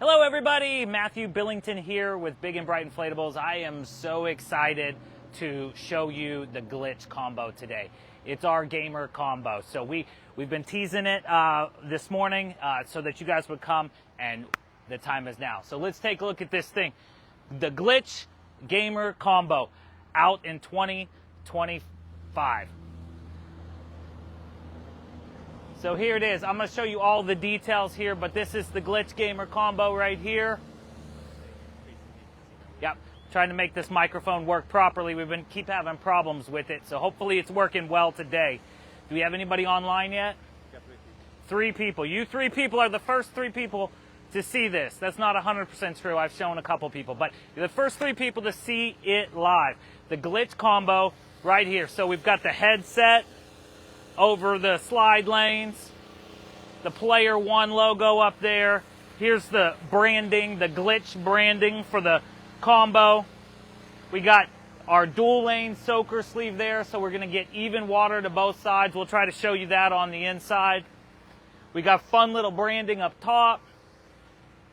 Hello everybody, Matthew Billington here with Big and Bright Inflatables. I am so excited to show you the glitch combo today. It's our gamer combo. So we've been teasing it this morning so that you guys would come, and the time is now. So let's take a look at this thing. The glitch gamer combo out in 2025. So here it is. I'm going to show you all the details here, but this is the glitch gamer combo right here. Yep, trying to make this microphone work properly. We've keep having problems with it, so hopefully it's working well today. Do we have anybody online yet? Three people. You three people are the first three people to see this. That's not 100% true. I've shown a couple people, but you're the first three people to see it live. The glitch combo right here. So we've got the headset over the slide lanes, the Player One logo up there. Here's the branding, the glitch branding for the combo. We got our dual lane soaker sleeve there, so we're going to get even water to both sides. We'll try to show you that on the inside. We got fun little branding up top.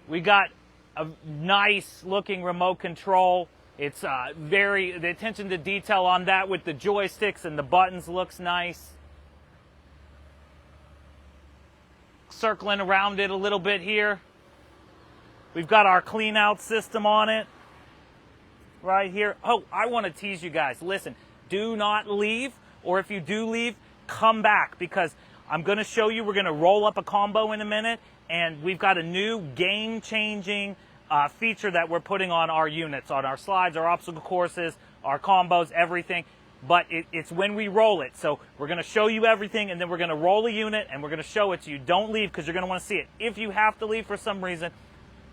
We got a nice looking remote control. It's the attention to detail on that with the joysticks and the buttons looks nice. Circling around it a little bit here. We've got our clean out system on it right here. Oh, I want to tease you guys. Listen, do not leave, or if you do leave, come back, because I'm going to show you, we're going to roll up a combo in a minute, and we've got a new game-changing feature that we're putting on our units, on our slides, our obstacle courses, our combos, everything. But it's when we roll it. So we're going to show you everything, and then we're going to roll a unit, and we're going to show it to you. Don't leave, because you're going to want to see it. If you have to leave for some reason,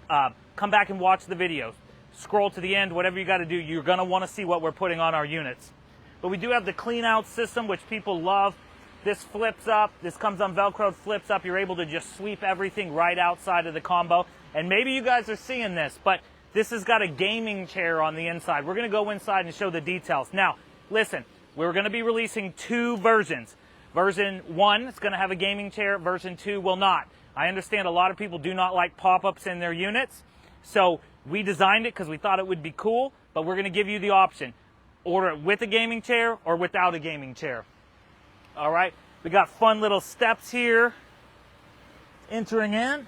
come back and watch the video. Scroll to the end, whatever you got to do. You're going to want to see what we're putting on our units. But we do have the clean out system, which people love. This flips up. This comes on Velcro, flips up. You're able to just sweep everything right outside of the combo. And maybe you guys are seeing this, but this has got a gaming chair on the inside. We're going to go inside and show the details. Now, listen, we're going to be releasing two versions. Version 1 is going to have a gaming chair. Version 2 will not. I understand a lot of people do not like pop-ups in their units. So we designed it because we thought it would be cool, but we're going to give you the option. Order it with a gaming chair or without a gaming chair. All right. We got fun little steps here. Entering in.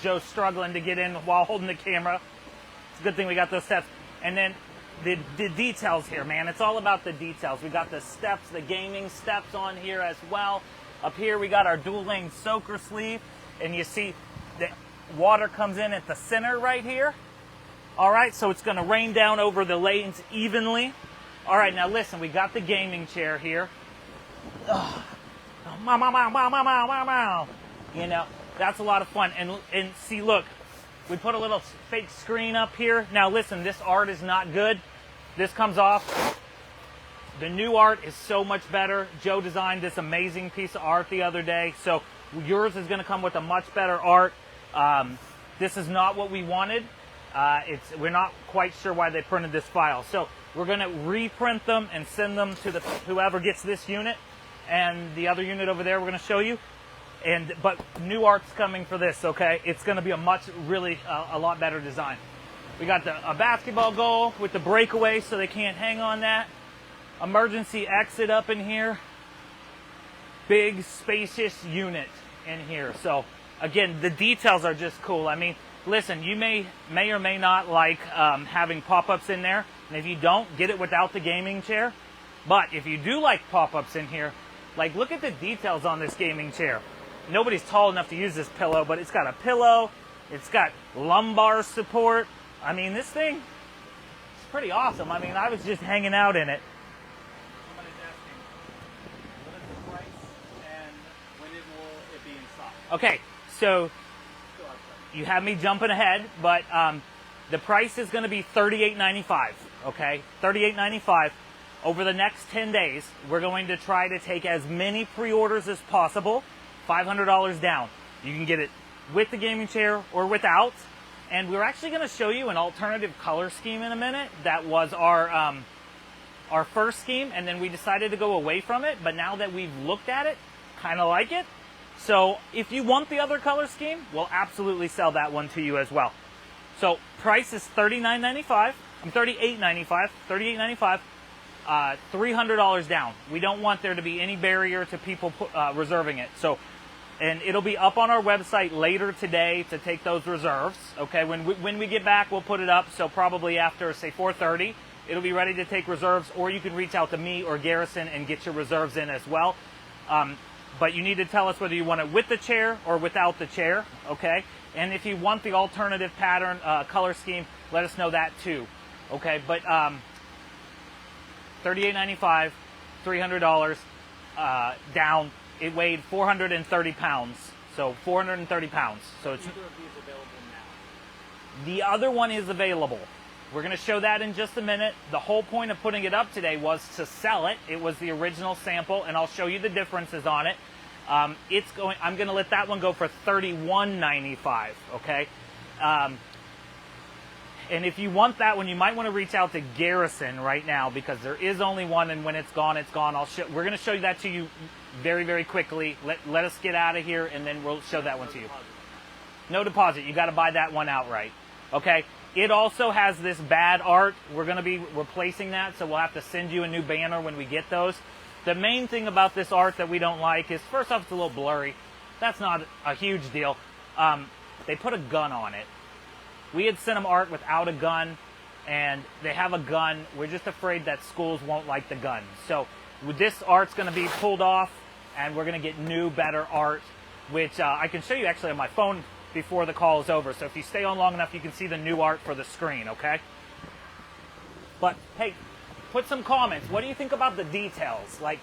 Joe's struggling to get in while holding the camera. It's a good thing we got those steps. And then the details here, man. It's all about the details. We got the steps, the gaming steps on here as well. Up here we got our dual lane soaker sleeve. And you see the water comes in at the center right here. All right, so it's going to rain down over the lanes evenly. All right, now listen, we got the gaming chair here. Ugh. You know, that's a lot of fun. And see, look, we put a little fake screen up here. Now listen, this art is not good. This comes off. The new art is so much better. Joe designed this amazing piece of art the other day. So yours is going to come with a much better art. This is not what we wanted. We're not quite sure why they printed this file. So we're going to reprint them and send them to whoever gets this unit. And the other unit over there we're going to show you. But new art's coming for this, okay? It's going to be a lot better design. We got a basketball goal with the breakaway so they can't hang on that. Emergency exit up in here. Big, spacious unit in here. So, again, the details are just cool. I mean, listen, you may or may not like having pop-ups in there. And if you don't, get it without the gaming chair. But if you do like pop-ups in here, like, look at the details on this gaming chair. Nobody's tall enough to use this pillow, but it's got a pillow. It's got lumbar support. I mean, this thing is pretty awesome. I mean, I was just hanging out in it. Somebody's asking, what is the price and when will it be in stock? Okay, so you have me jumping ahead, but the price is going to be $38.95, okay? $38.95. Over the next 10 days, we're going to try to take as many pre-orders as possible. $500 down. You can get it with the gaming chair or without. And we're actually going to show you an alternative color scheme in a minute. That was our first scheme, and then we decided to go away from it. But now that we've looked at it, kind of like it. So if you want the other color scheme, we'll absolutely sell that one to you as well. So price is $39.95. I'm $38.95. $38.95. $300 down. We don't want there to be any barrier to people reserving it. So, and it'll be up on our website later today to take those reserves. Okay, when we get back, we'll put it up. So probably after, say, 4:30, it'll be ready to take reserves. Or you can reach out to me or Garrison and get your reserves in as well. But you need to tell us whether you want it with the chair or without the chair. Okay, and if you want the alternative pattern color scheme, let us know that too. Okay, but $38.95, $300 down. It weighed 430 pounds, so 430 pounds. So it's, either of these available now? the other one is available. We're going to show that in just a minute. The whole point of putting it up today was to sell it. It was the original sample, and I'll show you the differences on it. I'm going to let that one go for $31.95. Okay. And if you want that one, you might want to reach out to Garrison right now because there is only one, and when it's gone, it's gone. We're going to show that to you very, very quickly. Let us get out of here, and then we'll show that one to you. No deposit. You got to buy that one outright. Okay. It also has this bad art. We're going to be replacing that, so we'll have to send you a new banner when we get those. The main thing about this art that we don't like is, first off, it's a little blurry. That's not a huge deal. They put a gun on it. We had sent them art without a gun, and they have a gun. We're just afraid that schools won't like the gun. So this art's going to be pulled off, and we're going to get new, better art, which I can show you actually on my phone before the call is over. So if you stay on long enough, you can see the new art for the screen, okay? But, hey, put some comments. What do you think about the details? Like,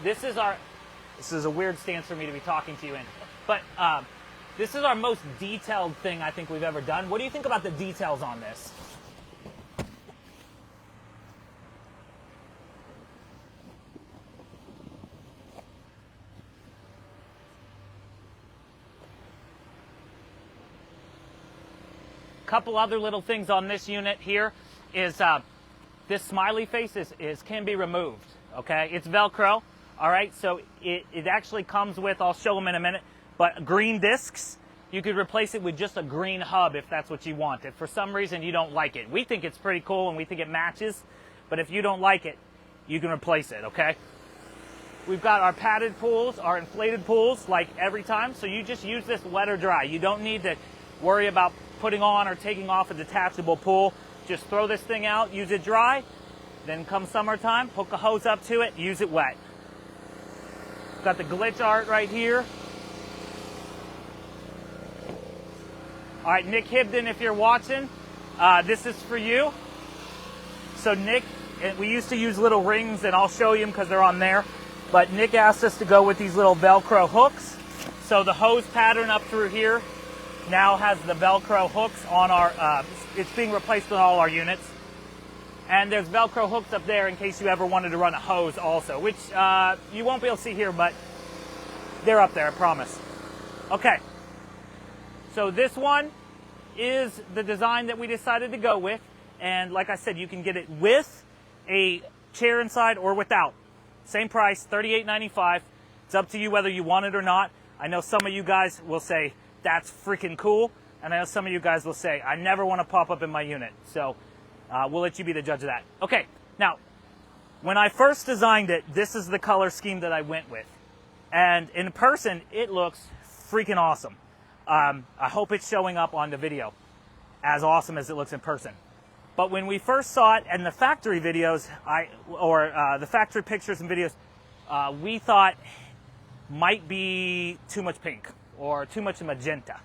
this is a weird stance for me to be talking to you in. But, this is our most detailed thing I think we've ever done. What do you think about the details on this? Couple other little things on this unit here is this smiley face can be removed. Okay, it's Velcro. All right, so it actually comes with, I'll show them in a minute, but green discs. You could replace it with just a green hub if that's what you want. If for some reason you don't like it, we think it's pretty cool and we think it matches, but if you don't like it, you can replace it, okay? We've got our padded pools, our inflated pools, like every time, so you just use this wet or dry. You don't need to worry about putting on or taking off a detachable pool. Just throw this thing out, use it dry, then come summertime, hook a hose up to it, use it wet. Got the glitch art right here. All right, Nick Hibden, if you're watching, this is for you. So Nick, we used to use little rings, and I'll show you them because they're on there. But Nick asked us to go with these little Velcro hooks. So the hose pattern up through here now has the Velcro hooks on our, it's being replaced on all our units. And there's Velcro hooks up there in case you ever wanted to run a hose also, which you won't be able to see here, but they're up there, I promise. Okay. So this one is the design that we decided to go with. And like I said, you can get it with a chair inside or without. Same price, $38.95. It's up to you whether you want it or not. I know some of you guys will say, that's freaking cool. And I know some of you guys will say, I never want to pop up in my unit. So we'll let you be the judge of that. Okay, now, when I first designed it, this is the color scheme that I went with. And in person, it looks freaking awesome. I hope it's showing up on the video as awesome as it looks in person. But when we first saw it in the factory videos, the factory pictures and videos, we thought might be too much pink or too much magenta.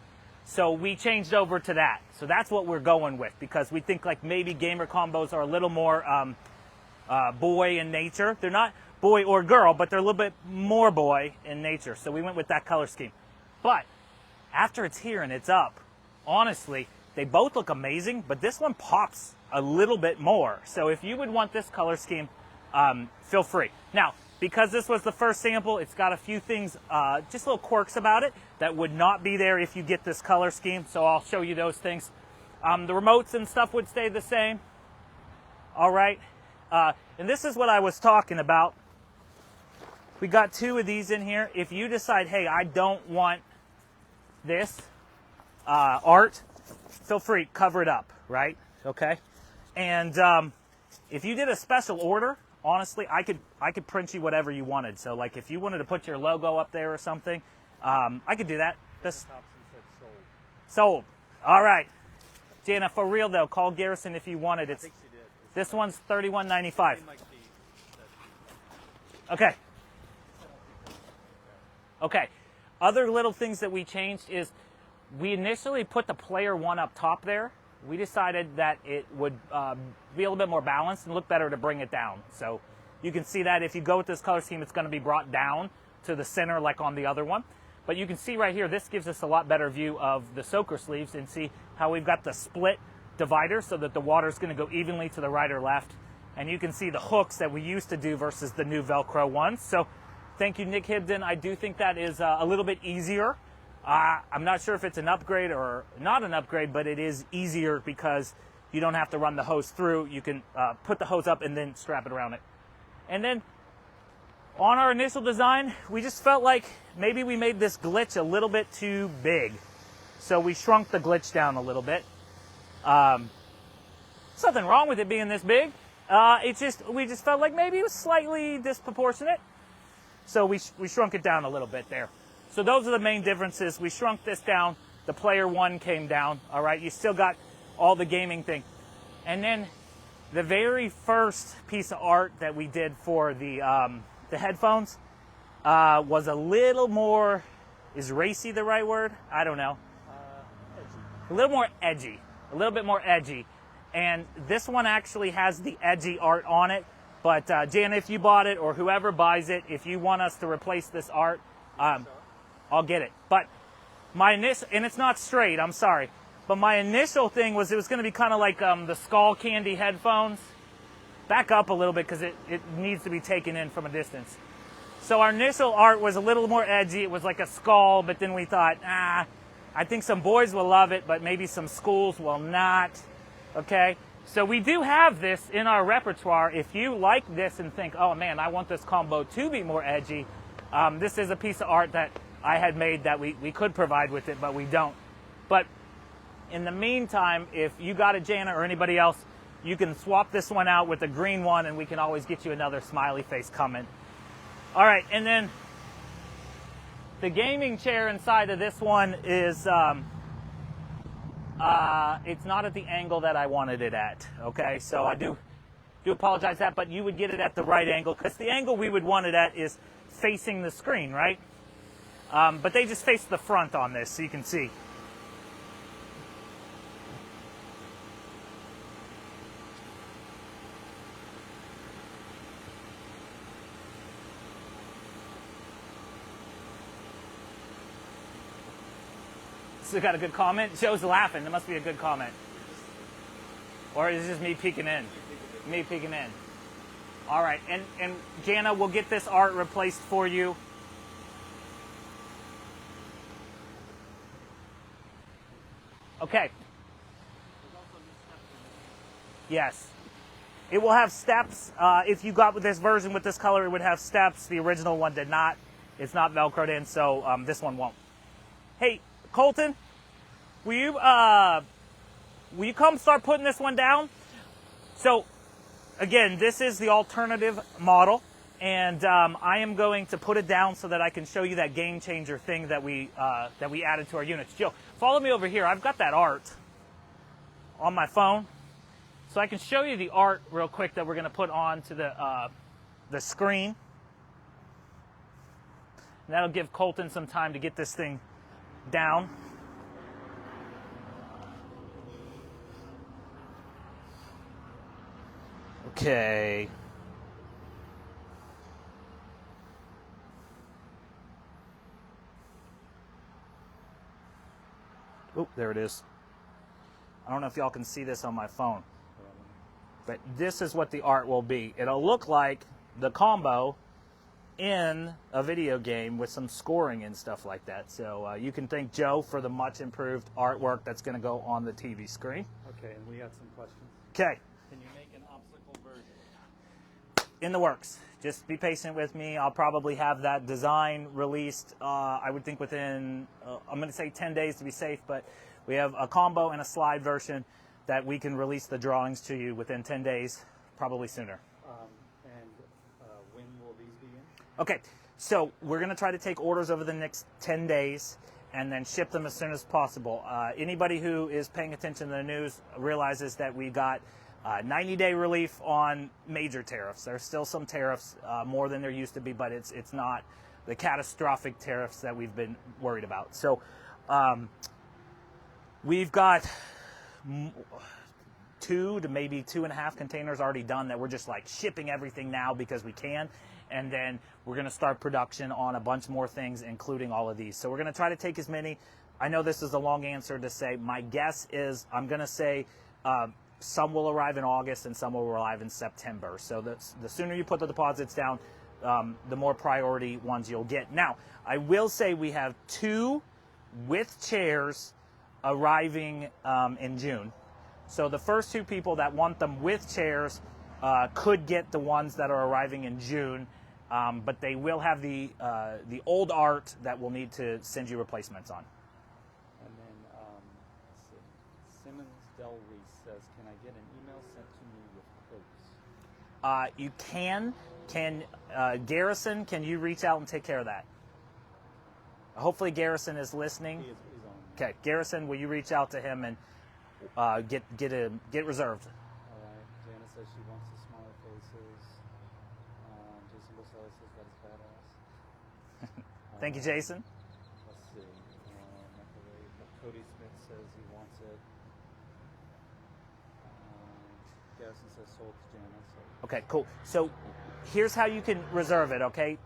So we changed over to that. So that's what we're going with because we think like maybe gamer combos are a little more boy in nature. They're not boy or girl, but they're a little bit more boy in nature. So we went with that color scheme. But after it's here and it's up, honestly, they both look amazing, but this one pops a little bit more. So if you would want this color scheme, feel free. Now, because this was the first sample, it's got a few things, just little quirks about it that would not be there if you get this color scheme. So I'll show you those things. The remotes and stuff would stay the same. All right. And this is what I was talking about. We got 2 of these in here. If you decide, hey, I don't want this art, feel free, cover it up, right? Okay. And if you did a special order, honestly, I could print you whatever you wanted. So like if you wanted to put your logo up there or something, I could do that. This sold. All right. Jana, for real though, call Garrison if you want it. It's, this one's $31.95. Okay. Okay. Other little things that we changed is we initially put the player 1 up top there. We decided that it would be a little bit more balanced and look better to bring it down. So you can see that if you go with this color scheme, it's going to be brought down to the center like on the other one. But you can see right here, this gives us a lot better view of the soaker sleeves and see how we've got the split divider so that the water is going to go evenly to the right or left. And you can see the hooks that we used to do versus the new Velcro ones. So thank you, Nick Hibden. I do think that is a little bit easier. I'm not sure if it's an upgrade or not an upgrade, but it is easier because you don't have to run the hose through. You can put the hose up and then strap it around it. And then on our initial design, we just felt like maybe we made this glitch a little bit too big. So we shrunk the glitch down a little bit. There's nothing wrong with it being this big. We just felt like maybe it was slightly disproportionate. So we shrunk it down a little bit there. So those are the main differences. We shrunk this down. The player 1 came down. All right, you still got all the gaming thing. And then the very first piece of art that we did for the headphones was a little more, is racy the right word? I don't know. A little more edgy. A little bit more edgy. And this one actually has the edgy art on it. But Jan, if you bought it or whoever buys it, if you want us to replace this art, I'll get it. But my initial, and it's not straight, I'm sorry. But my initial thing was it was going to be kind of like the Skull Candy headphones. Back up a little bit because it needs to be taken in from a distance. So our initial art was a little more edgy. It was like a skull, but then we thought, I think some boys will love it, but maybe some schools will not. Okay? So we do have this in our repertoire. If you like this and think, oh man, I want this combo to be more edgy, this is a piece of art that I had made that we could provide with it, but we don't. But in the meantime, if you got it, Jana, or anybody else, you can swap this one out with the green one, and we can always get you another smiley face comment. All right, and then the gaming chair inside of this one is, it's not at the angle that I wanted it at, okay? So I do apologize for that, but you would get it at the right angle, because the angle we would want it at is facing the screen, right? But they just face the front on this, so you can see. So got a good comment. Joe's laughing. That must be a good comment. Or is it just me peeking in? Me peeking in. All right, and Jana, we'll get this art replaced for you. Okay. Yes. It will have steps. If you got with this version with this color, it would have steps. The original one did not. It's not Velcroed in, so this one won't. Hey, Colton, will you come start putting this one down? So, again, this is the alternative model, and I am going to put it down so that I can show you that game changer thing that we added to our units. Joe, follow me over here. I've got that art on my phone, so I can show you the art real quick that we're going to put onto the screen. And that'll give Colton some time to get this thing down. Okay. Oh, there it is. I don't know if y'all can see this on my phone, but this is what the art will be. It'll look like the combo, in a video game with some scoring and stuff like that. So you can thank Joe for the much improved artwork that's going to go on the TV screen. Okay, and we got some questions. Okay. Can you make an obstacle version? In the works. Just be patient with me. I'll probably have that design released, I would think within, I'm going to say 10 days to be safe, but we have a combo and a slide version that we can release the drawings to you within 10 days, probably sooner. When will these be in? Okay, so we're going to try to take orders over the next 10 days and then ship them as soon as possible. Anybody who is paying attention to the news realizes that we got 90-day relief on major tariffs. There's still some tariffs, more than there used to be, but it's not the catastrophic tariffs that we've been worried about. So we've got 2 to maybe 2.5 containers already done that we're just like shipping everything now because we can. And then we're going to start production on a bunch more things, including all of these. So we're going to try to take as many. I know this is a long answer to say. My guess is I'm going to say some will arrive in August and some will arrive in September. So the sooner you put the deposits down, the more priority ones you'll get. Now, I will say we have 2 with chairs arriving in June. So the first 2 people that want them with chairs could get the ones that are arriving in June, but they will have the old art that we'll need to send you replacements on. And then, let's see. Simmons Del Reese says, can I get an email sent to me with quotes? You can. Garrison, can you reach out and take care of that? Hopefully Garrison is listening. He's on. Okay, Garrison, will you reach out to him and get reserved? All right. Jana says she wants the smaller faces. Jason Boselli says that is badass. Thank you, Jason. Let's see. Cody Smith says he wants it. Garrison says sold to Jana. So. Okay, cool. So here's how you can reserve it, okay?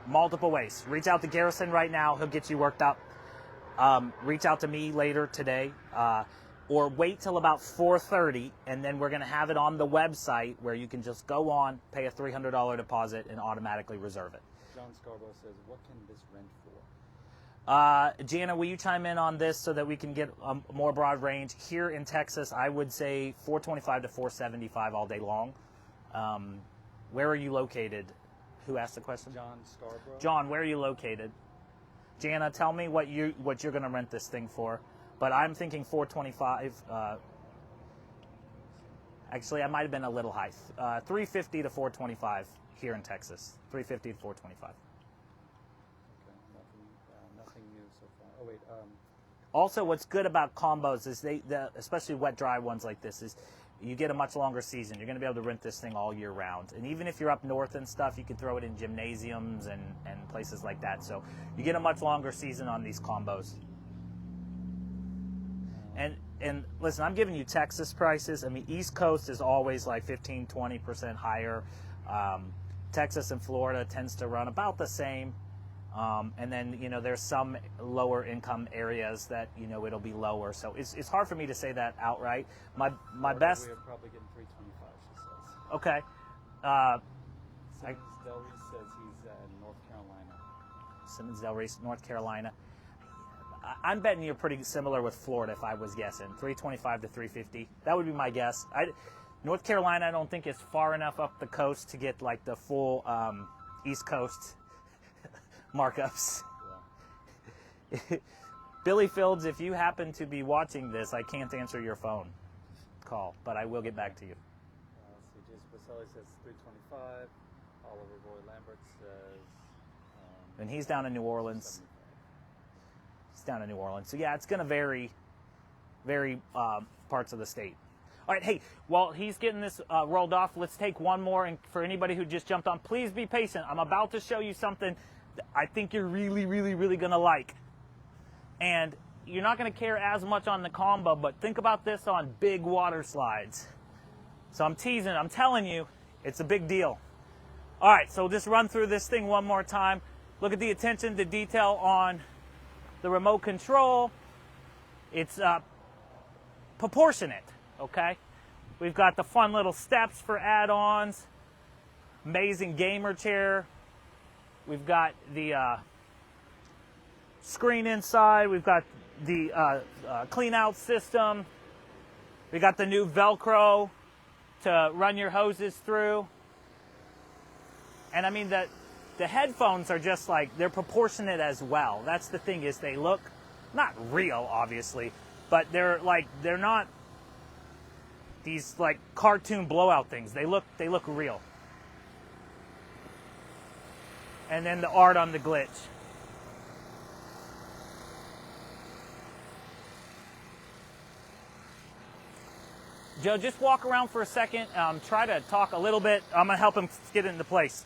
Multiple ways. Reach out to Garrison right now. He'll get you worked up. Reach out to me later today. Or wait till about 4:30, and then we're going to have it on the website where you can just go on, pay a $300 deposit, and automatically reserve it. John Scarborough says, what can this rent for? Jana, will you chime in on this so that we can get a more broad range? Here in Texas, I would say $425 to $475 all day long. Where are you located? Who asked the question? John Scarborough. John, where are you located? Jana, tell me what you're going to rent this thing for. But I'm thinking $425. Actually, I might have been a little high. $350 to $425 here in Texas. $350 to $425. Okay, nothing new so far. Oh wait. Also, what's good about combos is especially wet dry ones like this, is you get a much longer season. You're going to be able to rent this thing all year round. And even if you're up north and stuff, you can throw it in gymnasiums and places like that. So you get a much longer season on these combos. And listen, I'm giving you Texas prices. I mean, East Coast is always like 15, 20% higher. Texas and Florida tends to run about the same. And then, there's some lower income areas that, it'll be lower. So it's hard for me to say that outright. My best. We're probably getting $325, she says. Okay. Simmons Del Reese says he's in North Carolina. Simmons Del Reese, North Carolina. I'm betting you're pretty similar with Florida if I was guessing. $325 to $350. That would be my guess. North Carolina, I don't think is far enough up the coast to get like the full East Coast markups. Yeah. Billy Fields, if you happen to be watching this, I can't answer your phone call, but I will get back to you. Let's see. Jason Baselli says $325. Oliver Roy Lambert says. And he's down in New Orleans. He's down in New Orleans. So yeah, it's going to vary parts of the state. All right, hey, while he's getting this rolled off, let's take one more. And for anybody who just jumped on, please be patient. I'm about to show you something that I think you're really, really, really going to like. And you're not going to care as much on the combo, but think about this on big water slides. So I'm teasing, I'm telling you, it's a big deal. All right, so just run through this thing one more time. Look at the attention to detail on the remote control. It's proportionate, okay? We've got the fun little steps for add-ons, amazing gamer chair, We've got the screen inside. We've got the clean out system. We got the new Velcro to run your hoses through. And I mean, the headphones are just like, they're proportionate as well. That's the thing, is they look not real, obviously, but they're not these like cartoon blowout things. They look real. And then the art on the glitch. Joe, just walk around for a second. Try to talk a little bit. I'm gonna help him get it into place.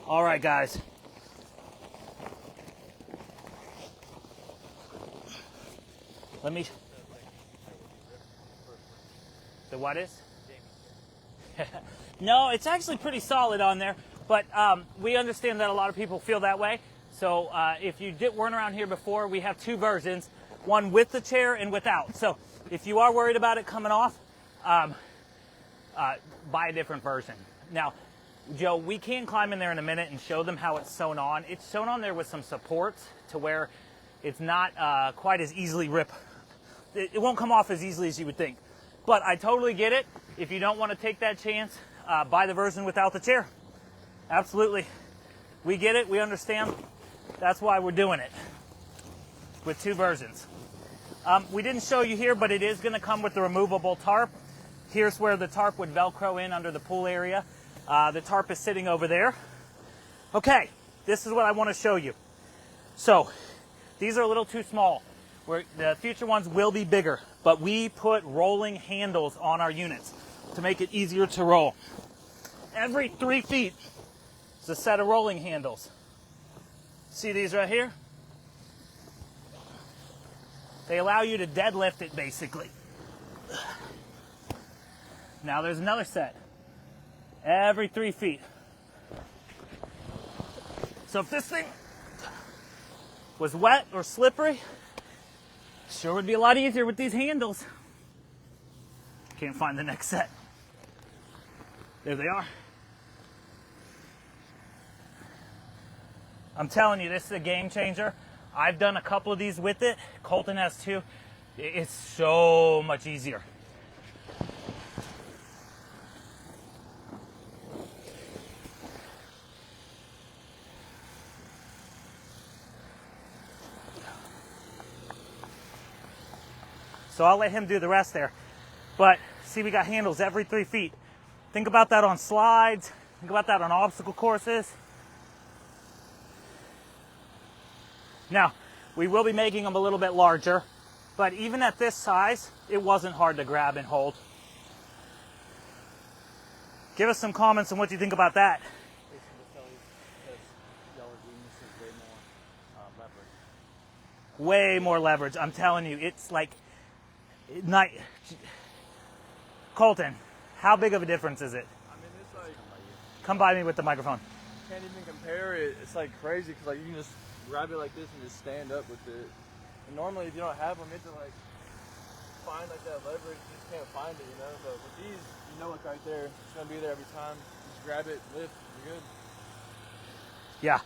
All right, guys. Let me. The what is? No, it's actually pretty solid on there, but we understand that a lot of people feel that way. So if you weren't around here before, we have two versions, one with the chair and without. So if you are worried about it coming off, buy a different version. Now, Joe, we can climb in there in a minute and show them how it's sewn on. It's sewn on there with some supports to where it's not quite as easily it won't come off as easily as you would think. But I totally get it. If you don't want to take that chance, buy the version without the chair. Absolutely. We get it. We understand. That's why we're doing it with two versions. We didn't show you here, but it is going to come with the removable tarp. Here's where the tarp would Velcro in under the pool area. The tarp is sitting over there. Okay, this is what I want to show you. So, these are a little too small. The future ones will be bigger, but we put rolling handles on our units to make it easier to roll. Every 3 feet is a set of rolling handles. See these right here? They allow you to deadlift it, basically. Now there's another set. Every 3 feet. So if this thing was wet or slippery, sure would be a lot easier with these handles. Can't find the next set. There they are. I'm telling you, this is a game changer. I've done a couple of these with it. Colton has too. It's so much easier. So I'll let him do the rest there. But see, we got handles every 3 feet. Think about that on slides. Think about that on obstacle courses. Now, we will be making them a little bit larger, but even at this size, it wasn't hard to grab and hold. Give us some comments on what you think about that. Jason will tell you because Yellow Genius is way more leverage. Way more leverage. I'm telling you, it's like night. Colton, how big of a difference is it? I mean, it's like, Come by me with the microphone. can't even compare it. It's like crazy because like you can just grab it like this and just stand up with it. And normally if you don't have them, you have to like find like that leverage. You just can't find it, you know. But with these, you know it's right there. It's gonna be there every time. Just grab it, lift, you're good. Yeah,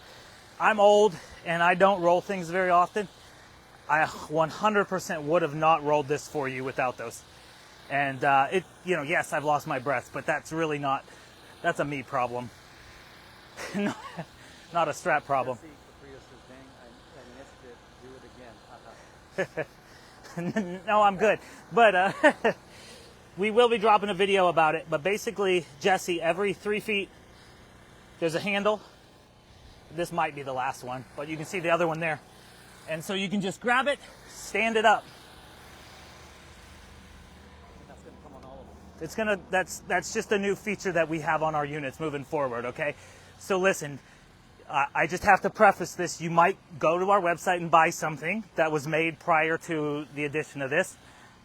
I'm old and I don't roll things very often. I 100% would have not rolled this for you without those. And yes, I've lost my breath, but that's really not, that's a me problem. Not a strap problem. Jesse Caprio says, dang, I missed it. Do it again. No, I'm good. But we will be dropping a video about it. But basically, Jesse, every 3 feet, there's a handle. This might be the last one, but you can see the other one there. And so you can just grab it, stand it up. That's going to come on all of them. It's gonna, that's just a new feature that we have on our units moving forward, okay? So listen, I just have to preface this. You might go to our website and buy something that was made prior to the addition of this,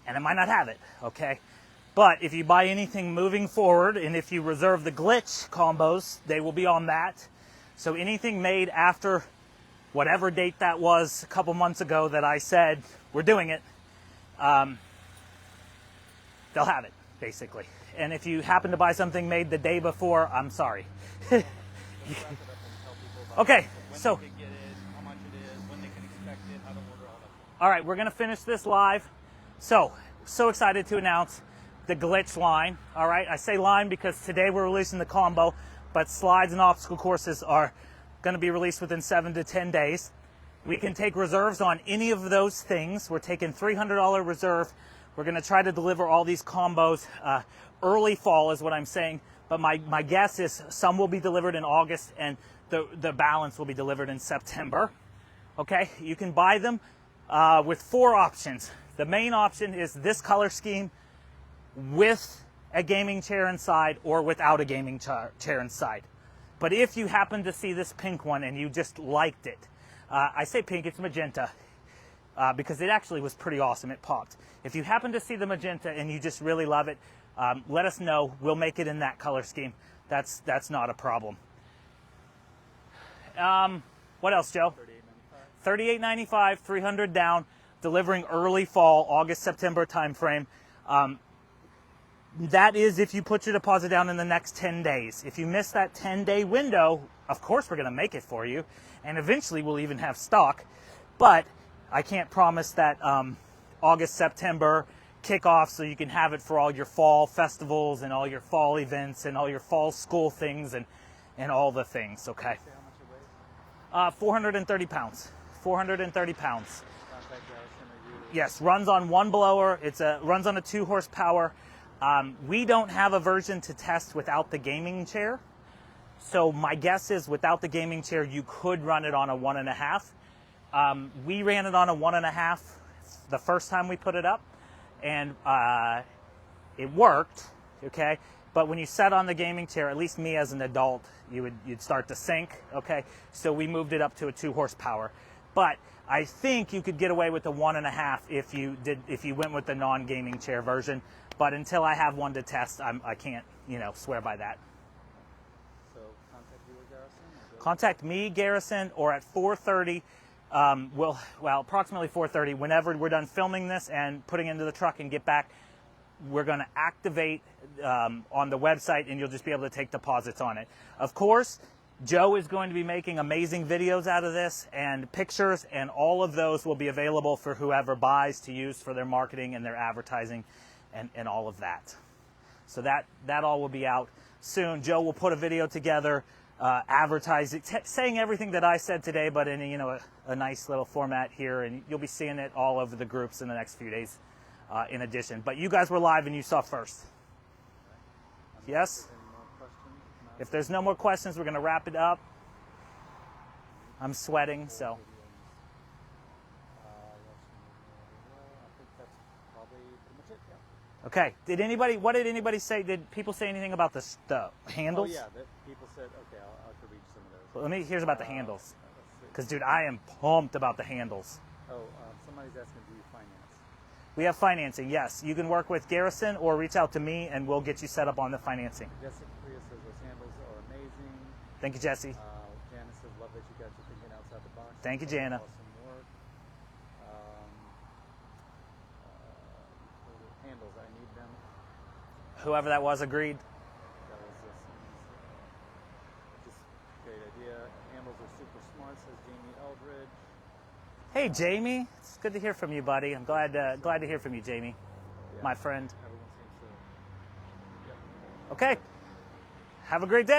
and it might not have it, okay? But if you buy anything moving forward, and if you reserve the glitch combos, they will be on that. So anything made after whatever date that was a couple months ago that I said we're doing it, they'll have it, basically. And if you happen to buy something made the day before, I'm sorry. Okay, so When they can get it, how much it is, when they can expect it, how to order all that. all right, we're gonna finish this live. So excited to announce the glitch line. All right, I say line because today we're releasing the combo, but slides and obstacle courses are gonna be released within 7 to 10 days. We can take reserves on any of those things. We're taking $300 reserve. We're gonna try to deliver all these combos early fall is what I'm saying, but my guess is some will be delivered in August and the balance will be delivered in September. Okay, you can buy them with 4 options. The main option is this color scheme with a gaming chair inside or without a gaming chair inside. But if you happen to see this pink one and you just liked it, I say pink, it's magenta, because it actually was pretty awesome, it popped. If you happen to see the magenta and you just really love it, let us know, we'll make it in that color scheme. That's not a problem. What else, Joe? $38.95, 300 down, delivering early fall, August, September timeframe. That is if you put your deposit down in the next 10 days. If you miss that 10-day window, of course we're going to make it for you, and eventually we'll even have stock. But I can't promise that August, September kickoff so you can have it for all your fall festivals and all your fall events and all your fall school things and all the things, okay? Say how much it weighs? 430 pounds. 430 pounds. Contact Garrison or you. Yes, runs on 1 blower. Runs on a 2 horsepower. We don't have a version to test without the gaming chair. So my guess is without the gaming chair, you could run it on a 1.5. We ran it on a 1.5 the first time we put it up, and it worked, okay? But when you sat on the gaming chair, at least me as an adult, you'd start to sink, okay? So we moved it up to a 2 horsepower. But I think you could get away with the 1.5 if you went with the non-gaming chair version. But until I have one to test, I can't, swear by that. So contact you or Garrison? Or Contact me, Garrison, or at 4:30. Approximately 4:30. Whenever we're done filming this and putting it into the truck and get back, we're going to activate on the website, and you'll just be able to take deposits on it. Of course, Joe is going to be making amazing videos out of this and pictures, and all of those will be available for whoever buys to use for their marketing and their advertising and all of that. So that all will be out soon. Joe will put a video together, advertising, saying everything that I said today, but in a nice little format here, and you'll be seeing it all over the groups in the next few days in addition. But you guys were live and you saw first. Yes? any more questions? If there's no more questions, we're going to wrap it up. I'm sweating, so. I think that's probably pretty much it, yeah. Okay. What did anybody say? Did people say anything about the handles? Oh yeah, people said, okay, I'll have to reach some of those. Well, here's about the handles. Let's see. Because, dude, I am pumped about the handles. Oh, somebody's asking, do you finance? We have financing, yes. You can work with Garrison or reach out to me, and we'll get you set up on the financing. Jessica Priya says those handles are amazing. Thank you, Jesse. Janice says, love that you guys are thinking outside the box. Thank you, Jana. Awesome work. Handles, I need them. Whoever that was agreed. That was just great idea. Handles are super smart, says Jamie Eldridge. Hey, Jamie. It's good to hear from you, buddy. I'm glad to hear from you, Jamie, Yeah, my friend. everyone seems to. Yep. Okay. Have a great day.